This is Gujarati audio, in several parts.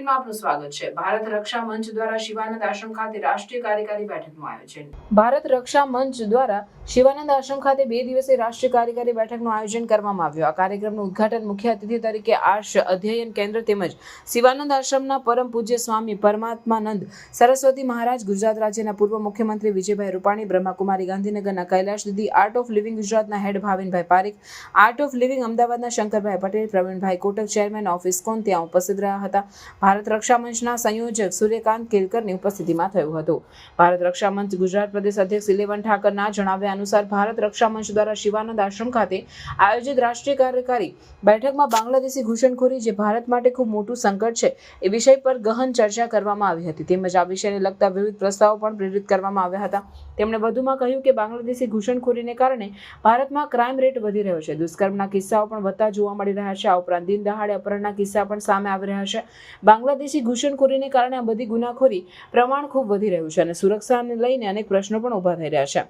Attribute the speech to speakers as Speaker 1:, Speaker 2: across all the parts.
Speaker 1: બુલેટિનમાં આપનું સ્વાગત છે। ભારત રક્ષા મંચ દ્વારા શિવાનંદ આશ્રમ ખાતે રાષ્ટ્રીય કાર્યકારી બેઠકનું આયોજન। ભારત રક્ષા મંચ દ્વારા શિવાનંદ આશ્રમ ખાતે 2 દિવસીય રાષ્ટ્રીય કાર્યકારી બેઠકનું આયોજન કરવામાં આવ્યું। આ કાર્યક્રમનું ઉદ્ઘાટન મુખ્ય અતિથિ તરીકે આર્ષ અધ્યયન કેન્દ્ર તેમજ શિવાનંદ આશ્રમના પરમ પૂજ્ય સ્વામી પરમાત્માનંદ સરસ્વતી મહારાજ, ગુજરાત રાજ્યના પૂર્વ મુખ્યમંત્રી વિજયભાઈ રૂપાણી, બ્રહ્માકુમારી ગાંધીનગરના કૈલાશ દીદી, આર્ટ ઓફ લિવિંગ ગુજરાતના હેડ ભાવિનભાઈ પારીખ, આર્ટ ઓફ લિવિંગ અમદાવાદના Shankarbhai Patel, Pravinbhai Kotak, chairman of ISKCON ત્યાં ઉપસ્થિત રહ્યા હતા। ભારત રક્ષા મંચના સંયોજક સૂર્યકાંત કેલકરની ઉપસ્થિતિમાં થયું હતું। ભારત રક્ષા મંચ ગુજરાત પ્રદેશ અધ્યક્ષ ઇલેવન ઠાકરના જણાવ્યા અનુસાર ભારત રક્ષા મંચ દ્વારા શિવાનંદ આશ્રમ ખાતે આયોજિત રાષ્ટ્રીય કાર્યકારી બેઠકમાં બાંગ્લાદેશી ઘૂસણખોરી, જે ભારત માટે ખૂબ મોટું સંકટ છે, એ વિષય પર ગહન ચર્ચા કરવામાં આવી હતી તેમજ આ વિષયને લગતા વિવિધ પ્રસ્તાવો પણ પ્રેરિત કરવામાં આવ્યા હતા। તેમણે વધુમાં કહ્યું કે બાંગ્લાદેશી ઘૂસણખોરીને કારણે ભારતમાં ક્રાઇમ રેટ વધી રહ્યો છે, દુષ્કર્મના કિસ્સાઓ પણ વધતા જોવા મળી રહ્યા છે। આ ઉપરાંત દિન દહાડે અપહરણના કિસ્સા પણ સામે આવી રહ્યા છે। બાંગ્લાદેશી ઘૂસણખોરીને કારણે આ બધી ગુનાખોરી પ્રમાણ ખૂબ વધી રહ્યું છે અને સુરક્ષાને લઈને અનેક પ્રશ્નો પણ ઊભા થઈ રહ્યા છે।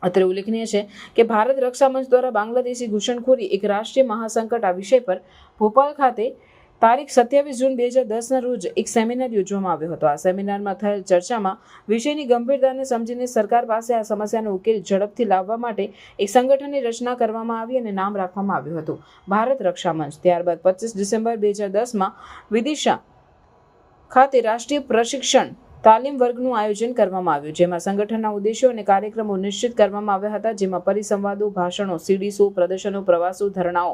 Speaker 1: અત્રે ઉલ્લેખનીય છે કે ભારત રક્ષા મંચ દ્વારા બાંગ્લાદેશી ઘૂસણખોરી એક રાષ્ટ્રીય મહાસંકટ આ વિષય પર ભોપાલ ખાતે તારીખ 27 જૂન 2010ના રોજ એક સેમિનાર યોજવામાં આવ્યો હતો। આ સેમિનારમાં થયેલ ચર્ચામાં વિષયની ગંભીરતાને સમજીને સરકાર પાસે આ સમસ્યાનો ઉકેલ ઝડપથી લાવવા માટે એક સંગઠનની રચના કરવામાં આવી અને નામ રાખવામાં આવ્યું હતું ભારત રક્ષા મંચ। ત્યારબાદ 25 ડિસેમ્બર 2010માં વિદિશા ખાતે રાષ્ટ્રીય પ્રશિક્ષણ તાલીમ વર્ગનું આયોજન કરવામાં આવ્યું, જેમાં સંગઠનના ઉદ્દેશો અને કાર્યક્રમો નિશ્ચિત કરવામાં આવ્યા હતા, જેમાં પરિસંવાદો, ભાષણો, સીડી શો, પ્રદર્શનો, પ્રવાસો, ધરણાઓ,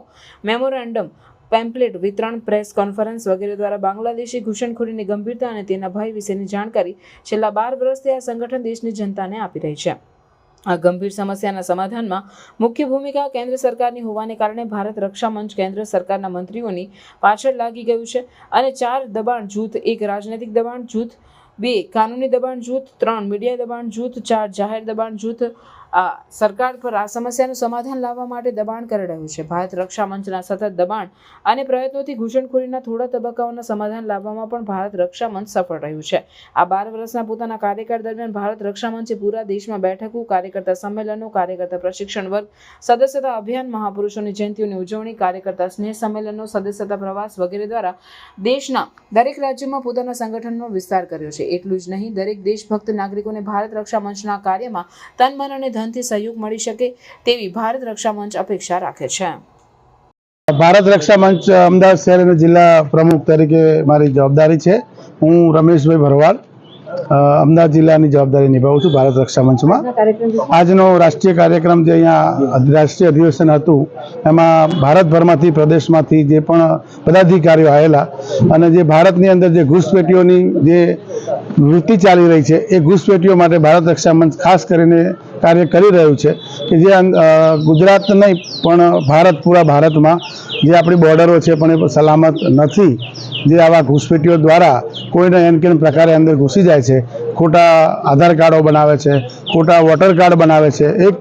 Speaker 1: મેમોરેન્ડમ, પેમ્પલેટ વિતરણ, પ્રેસ કોન્ફરન્સ વગેરે દ્વારા બાંગ્લાદેશી ઘૂસણખોરીની ગંભીરતા અને તેના ભય વિશેની જાણકારી છેલ્લા 12 વર્ષથી આ સંગઠન દેશની જનતાને આપી રહી છે। આ ગંભીર સમસ્યાના સમાધાનમાં મુખ્ય ભૂમિકા કેન્દ્ર સરકારની હોવાને કારણે ભારત રક્ષા મંચ કેન્દ્ર સરકારના મંત્રીઓની પાછળ લાગી ગયું છે અને 4 દબાણ જૂથ, 1 રાજનૈતિક દબાણ જૂથ, 2 કાનૂની દબાણ જૂથ, 3 મીડિયા દબાણ જૂથ, 4 જાહેર દબાણ જૂથ સરકાર પર આ સમસ્યાનું સમાધાન લાવવા માટે દબાણ કરી રહ્યું છે। ભારત રક્ષા મંચના સતત દબાણ અને પ્રયત્નોથી ઘૂસણખોરીના થોડા તબક્કાઓના સમાધાન લાવવામાં પણ ભારત રક્ષા મંચ સફળ રહ્યું છે। આ 12 વર્ષના પોતાના કાર્યકાળ દરમિયાન ભારત રક્ષા મંચે પૂરા દેશમાં બેઠકો, કાર્યકર્તા સંમેલનો, કાર્યકર્તા પ્રશિક્ષણ વર્ગ, સદસ્યતા અભિયાન, મહાપુરુષોની જયંતિઓની ઉજવણી, કાર્યકર્તા સ્નેહ સંમેલનો, સદસ્યતા પ્રવાસ વગેરે દ્વારા દેશના દરેક રાજ્યમાં પોતાના સંગઠનનો વિસ્તાર કર્યો છે। એટલું જ નહીં, દરેક દેશભક્ત નાગરિકોને ભારત રક્ષા મંચના કાર્યમાં તન, મન અને ધનથી સહયોગ મળી શકે તેવી ભારત રક્ષા મંચ અપેક્ષા રાખે છે।
Speaker 2: ભારત રક્ષા મંચ અમદાવાદ શહેર અને જિલ્લા પ્રમુખ તરીકે મારી જવાબદારી છે। હું રમેશભાઈ ભરવાડ અમદાવાદ જિલ્લાની જવાબદારી નિભાવું છું ભારત રક્ષા મંચમાં। આજનો રાષ્ટ્રીય કાર્યક્રમ જે અહીંયા રાષ્ટ્રીય અધિવેશન હતું, એમાં ભારતભરમાંથી, પ્રદેશમાંથી જે પણ પદાધિકારીઓ આવેલા અને જે ભારતની અંદર જે ઘૂસપેઠીઓની જે વૃત્તિ ચાલી રહી છે, એ ઘૂસપેઠીઓ માટે ભારત રક્ષા મંચ ખાસ કરીને કાર્ય કરી રહ્યું છે કે જે ગુજરાત નહીં પણ પૂરા ભારતમાં જે આપણી બોર્ડરો છે પણ એ સલામત નથી। જે આવા ઘૂસપેઠીઓ દ્વારા કોઈને એમ કેમ પ્રકારે અંદર ઘૂસી જાય છે, ખોટા આધાર કાર્ડો બનાવે છે, ખોટા વોટર કાર્ડ બનાવે છે, એક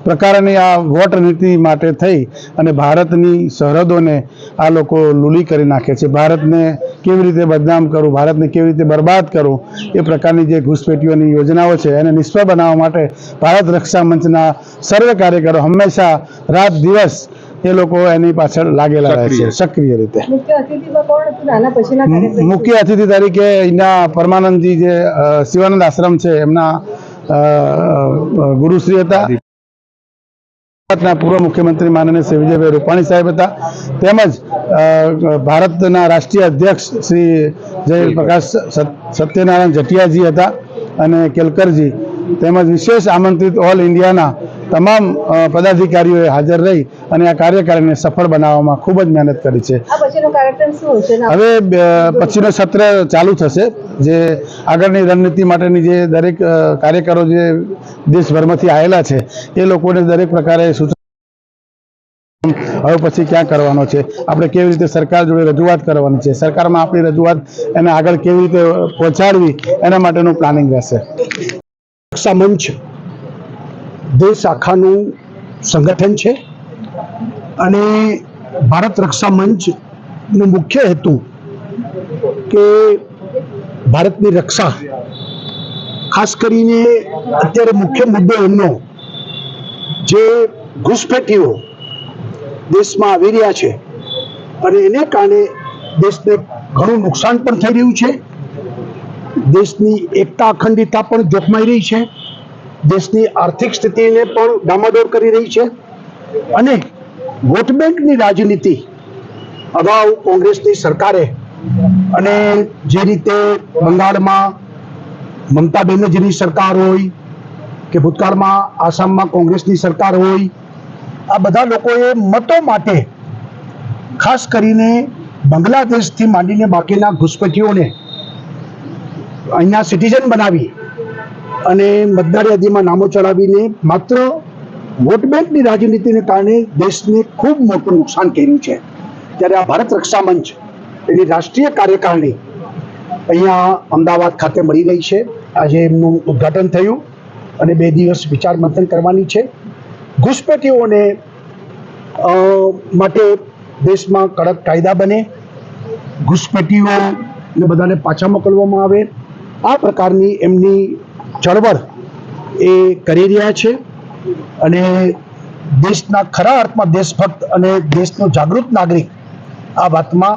Speaker 2: પ્રકારની આ વોટ નીતિ માટે થઈ અને ભારતની સરહદોને આ લોકો લૂલી કરી નાખે છે। ભારતને કેવી રીતે બદનામ કરવું, ભારતને કેવી રીતે બરબાદ કરવું, એ પ્રકારની જે ઘૂસપેઠીઓની યોજનાઓ છે એને નિષ્ફળ બનાવવા માટે ભારત રક્ષા મંચના સર્વે કાર્યકરો હંમેશા રાત દિવસ એ લોકો એની પાછળ લાગેલા રહે છે સક્રિય રીતે। મુખ્ય અતિથિ તરીકે અહીંના પરમાનંદજી જે શિવાનંદ આશ્રમ છે એમના ગુરુશ્રી હતા, ગુજરાતના પૂર્વ મુખ્યમંત્રી માનનીય શ્રી વિજયભાઈ રૂપાણી સાહેબ હતા, તેમજ ભારતના રાષ્ટ્રીય અધ્યક્ષ શ્રી જયપ્રકાશ સત્યનારાયણ જટિયાજી હતા અને કેલકરજી, તેમજ વિશેષ આમંત્રિત ઓલ ઇન્ડિયાના તમામ પદાધિકારીઓએ હાજર રહી અને આ કાર્યકારીને સફળ બનાવવામાં ખૂબ જ મહેનત કરી છે। હવે પછીનો સત્ર ચાલુ થશે, જે આગળની રણનીતિ માટેની જે દરેક કાર્યકરો જે દેશભરમાંથી આવેલા છે એ લોકોને દરેક પ્રકારે હવે પછી ક્યાં કરવાનો છે, આપણે કેવી રીતે સરકાર જોડે રજૂઆત કરવાની છે, સરકારમાં આપણી રજૂઆત એને આગળ કેવી રીતે પહોંચાડવી, એના માટેનું પ્લાનિંગ રહેશે।
Speaker 3: રક્ષા મંચ દેશ આખાનું સંગઠન છે અને ભારત રક્ષા મંચનો મુખ્ય હેતુ કે ભારતની રક્ષા, ખાસ કરીને અત્યારે મુખ્ય મુદ્દો એમનો જે ઘૂસપેઠીઓ દેશમાં આવી રહ્યા છે અને એને કારણે દેશને ઘણું નુકસાન પણ થઈ રહ્યું છે. દેશની એકતા અખંડિતતા પણ જોખમાઈ રહી છે. દેશની આર્થિક સ્થિતિને પણ ડામાડોળ કરી રહી છે. અને વોટ બેંકની રાજનીતિ અગાઉ કોંગ્રેસની સરકારે અને જે રીતે બંગાળમાં મમતા બેનર્જીની સરકાર હોય કે ભૂતકાળમાં આસામમાં કોંગ્રેસની સરકાર હોય, આ બધા લોકોએ મતો માટે ખાસ કરીને બાંગ્લાદેશથી માંડીને બાકીના ઘૂસપેઠીઓને અહીંયા સિટીઝન બનાવી અને મતદાર યાદીમાં નામો ચડાવીને માત્ર વોટ બેંકની રાજનીતિને કારણે દેશને ખૂબ મોટું નુકસાન કર્યું છે. ત્યારે આ ભારત રક્ષા મંચ એની રાષ્ટ્રીય કાર્યકારિણી અહીંયા અમદાવાદ ખાતે મળી રહી છે. આજે એમનું ઉદ્ઘાટન થયું અને 2 દિવસ વિચાર મંથન કરવાની છે. ઘૂસપેઠીઓને માટે દેશમાં કડક કાયદા બને, ઘૂસપેઠીઓને બધાને પાછા મોકલવામાં આવે, આ પ્રકારની એમની ચળવળ એ કરી રહ્યા છે. અને દેશના ખરા અર્થમાં દેશભક્ત અને દેશનો જાગૃત નાગરિક આ વાતમાં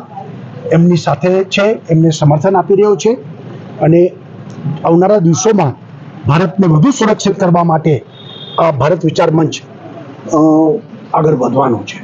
Speaker 3: એમની સાથે છે, એમને સમર્થન આપી રહ્યો છે. અને આવનારા દિવસોમાં ભારતને વધુ સુરક્ષિત કરવા માટે આ ભારત વિચાર મંચ આગળ વધવાનું છે.